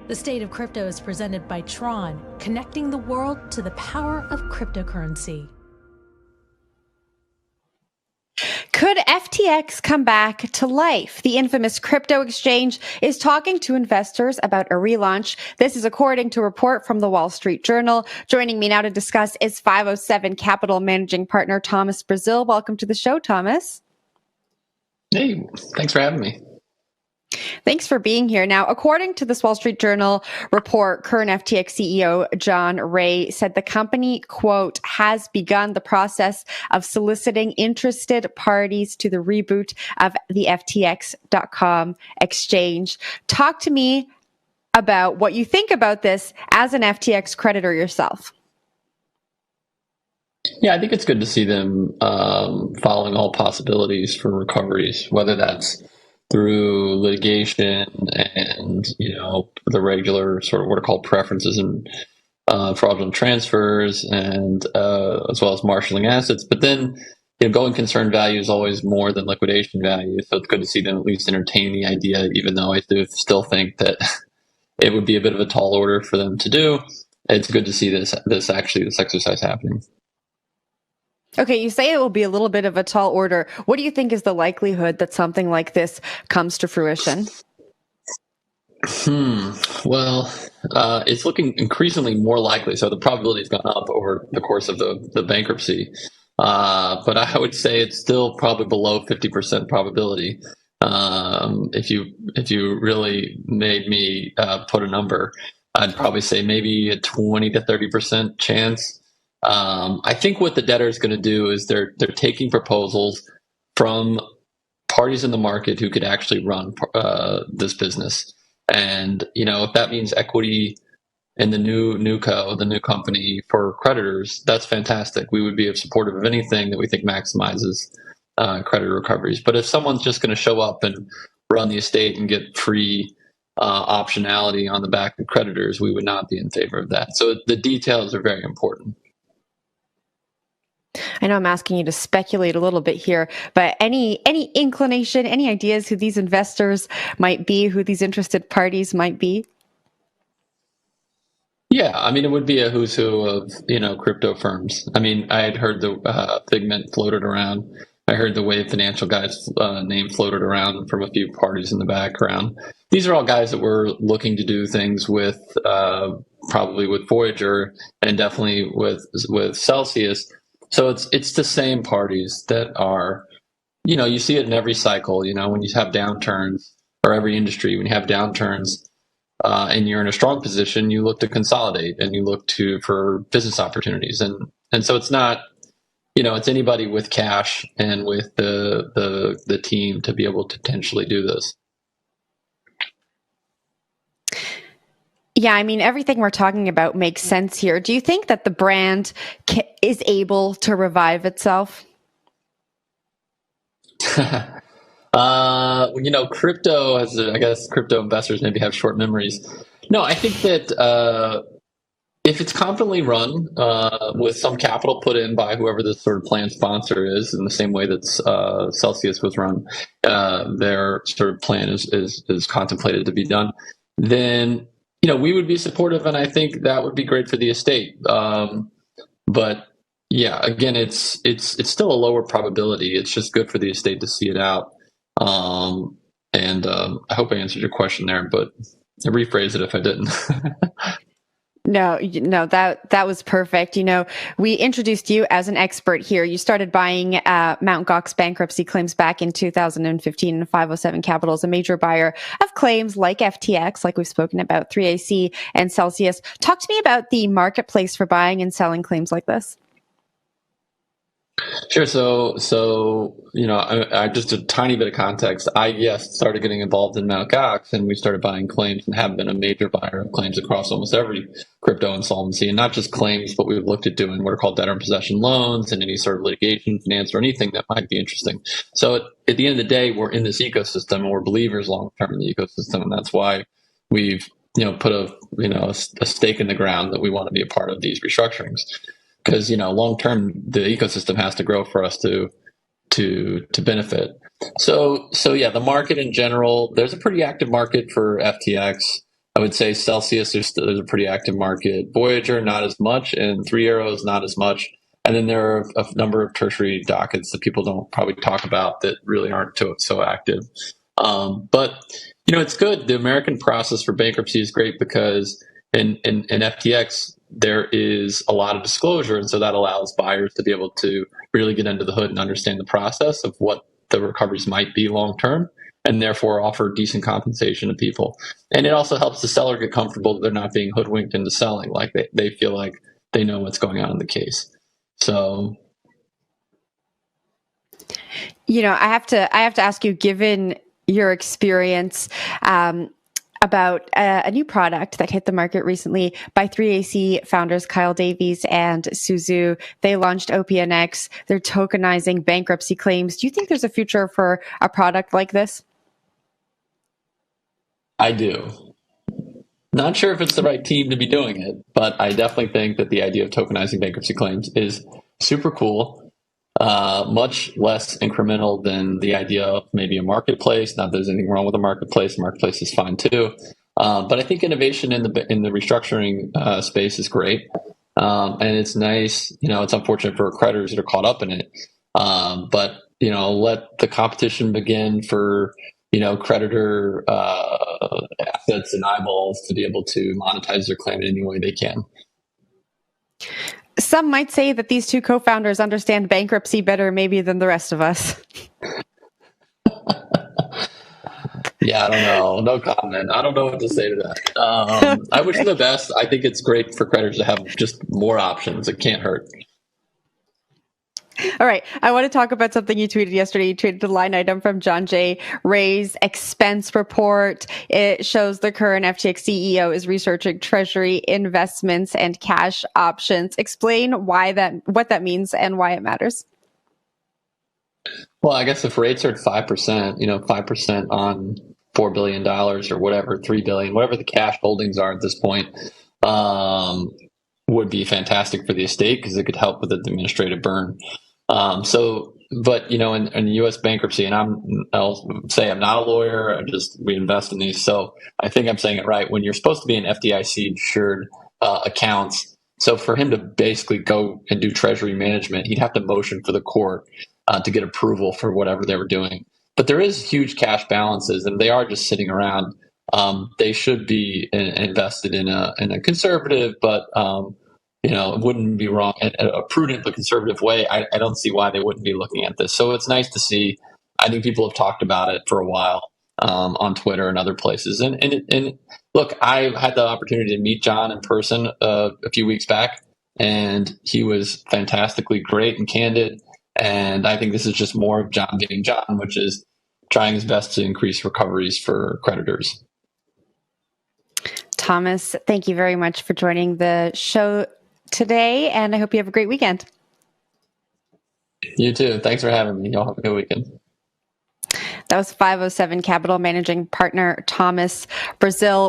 The State of Crypto is presented by Tron, connecting the world to the power of cryptocurrency. Could FTX come back to life? The infamous crypto exchange is talking to investors about a relaunch. This is according to a report from the Wall Street Journal. Joining me now to discuss is 507 Capital Managing Partner Thomas Braziel. Welcome to the show, Thomas. Hey, thanks for having me. Thanks for being here. Now, according to this Wall Street Journal report, current FTX CEO John Ray said the company, quote, has begun the process of soliciting interested parties to the reboot of the FTX.com exchange. Talk to me about what you think about this as an FTX creditor yourself. Yeah, I think it's good to see them following all possibilities for recoveries, whether that's through litigation and, the regular sort of what are called preferences and fraudulent transfers and as well as marshaling assets. But then, going concern value is always more than liquidation value. So it's good to see them at least entertain the idea, even though I do still think that it would be a bit of a tall order for them to do. It's good to see this exercise happening. Okay, you say it will be a little bit of a tall order. What do you think is the likelihood that something like this comes to fruition? Well, it's looking increasingly more likely. So the probability has gone up over the course of the bankruptcy. But I would say it's still probably below 50% probability. If you really made me put a number, I'd probably say maybe a 20 to 30% chance. I think what the debtor is going to do is they're taking proposals from parties in the market who could actually run this business, and if that means equity in the new company for creditors, that's fantastic. We would be supportive of anything that we think maximizes creditor recoveries. But if someone's just going to show up and run the estate and get free optionality on the back of creditors, we would not be in favor of that. So the details are very important. I know I'm asking you to speculate a little bit here, but any inclination, any ideas who these investors might be, who these interested parties might be? Yeah, I mean, it would be a who's who of, crypto firms. I mean, I had heard the Figment floated around. I heard the Wave Financial guys' name floated around from a few parties in the background. These are all guys that were looking to do things with, probably with Voyager and definitely with Celsius. So it's the same parties that are, you see it in every cycle, when you have downturns, or every industry, when you have downturns and you're in a strong position, you look to consolidate and you look for business opportunities. And so it's not, it's anybody with cash and with the team to be able to potentially do this. Yeah, I mean, everything we're talking about makes sense here. Do you think that the brand is able to revive itself? Crypto I guess crypto investors maybe have short memories. No, I think that if it's competently run with some capital put in by whoever this sort of plan sponsor is, in the same way that Celsius was run, their sort of plan is contemplated to be done, then we would be supportive, and I think that would be great for the estate. But yeah, again, it's still a lower probability. It's just good for the estate to see it out. And I hope I answered your question there, but I rephrase it if I didn't. No, that was perfect. We introduced you as an expert here. You started buying Mt. Gox bankruptcy claims back in 2015, and 507 Capital is a major buyer of claims like FTX, like we've spoken about, 3AC and Celsius. Talk to me about the marketplace for buying and selling claims like this. Sure. So I just a tiny bit of context. I started getting involved in Mt. Gox, and we started buying claims and have been a major buyer of claims across almost every crypto insolvency, and not just claims, but we've looked at doing what are called debtor in possession loans and any sort of litigation finance or anything that might be interesting. So at the end of the day, we're in this ecosystem, and we're believers long term in the ecosystem, and that's why we've put a stake in the ground that we want to be a part of these restructurings. Because long term, the ecosystem has to grow for us to benefit. So yeah, the market in general, there's a pretty active market for FTX. I would say Celsius, there's a pretty active market. Voyager, not as much, and Three Arrows, not as much. And then there are a number of tertiary dockets that people don't probably talk about that really aren't so active. But it's good. The American process for bankruptcy is great because in FTX there is a lot of disclosure, and so that allows buyers to be able to really get under the hood and understand the process of what the recoveries might be long term, and therefore offer decent compensation to people. And it also helps the seller get comfortable that they're not being hoodwinked into selling. Like they feel like they know what's going on in the case. So, I have to ask you, given your experience, about a new product that hit the market recently by 3AC founders Kyle Davies and Suzu. They launched OPNX. They're tokenizing bankruptcy claims. Do you think there's a future for a product like this? I do. Not sure if it's the right team to be doing it, but I definitely think that the idea of tokenizing bankruptcy claims is super cool. Much less incremental than the idea of maybe a marketplace. Not that there's anything wrong with a marketplace. The marketplace is fine too. But I think innovation in the restructuring space is great. And it's nice. It's unfortunate for creditors that are caught up in it. But let the competition begin for creditor assets and eyeballs to be able to monetize their claim in any way they can. Some might say that these two co-founders understand bankruptcy better maybe than the rest of us. Yeah, I don't know. No comment. I don't know what to say to that. I wish them the best. I think it's great for creditors to have just more options. It can't hurt. All right. I want to talk about something you tweeted yesterday. You tweeted a line item from John J. Ray's expense report. It shows the current FTX CEO is researching treasury investments and cash options. Explain what that means and why it matters. Well, I guess if rates are at 5%, 5% on $4 billion or whatever, $3 billion, whatever the cash holdings are at this point, would be fantastic for the estate because it could help with the administrative burn. But in U.S. bankruptcy, and I'll say I'm not a lawyer. We invest in these, so I think I'm saying it right. When you're supposed to be an FDIC insured accounts, so for him to basically go and do treasury management, he'd have to motion for the court to get approval for whatever they were doing. But there is huge cash balances, and they are just sitting around. They should be invested in a conservative, but it wouldn't be wrong in a prudent but conservative way. I don't see why they wouldn't be looking at this. So it's nice to see. I think people have talked about it for a while on Twitter and other places. And look, I had the opportunity to meet John in person a few weeks back, and he was fantastically great and candid. And I think this is just more of John being John, which is trying his best to increase recoveries for creditors. Thomas, thank you very much for joining the show today, and I hope you have a great weekend. You too. Thanks for having me. Y'all have a good weekend. That was 507 Capital Managing Partner Thomas Braziel.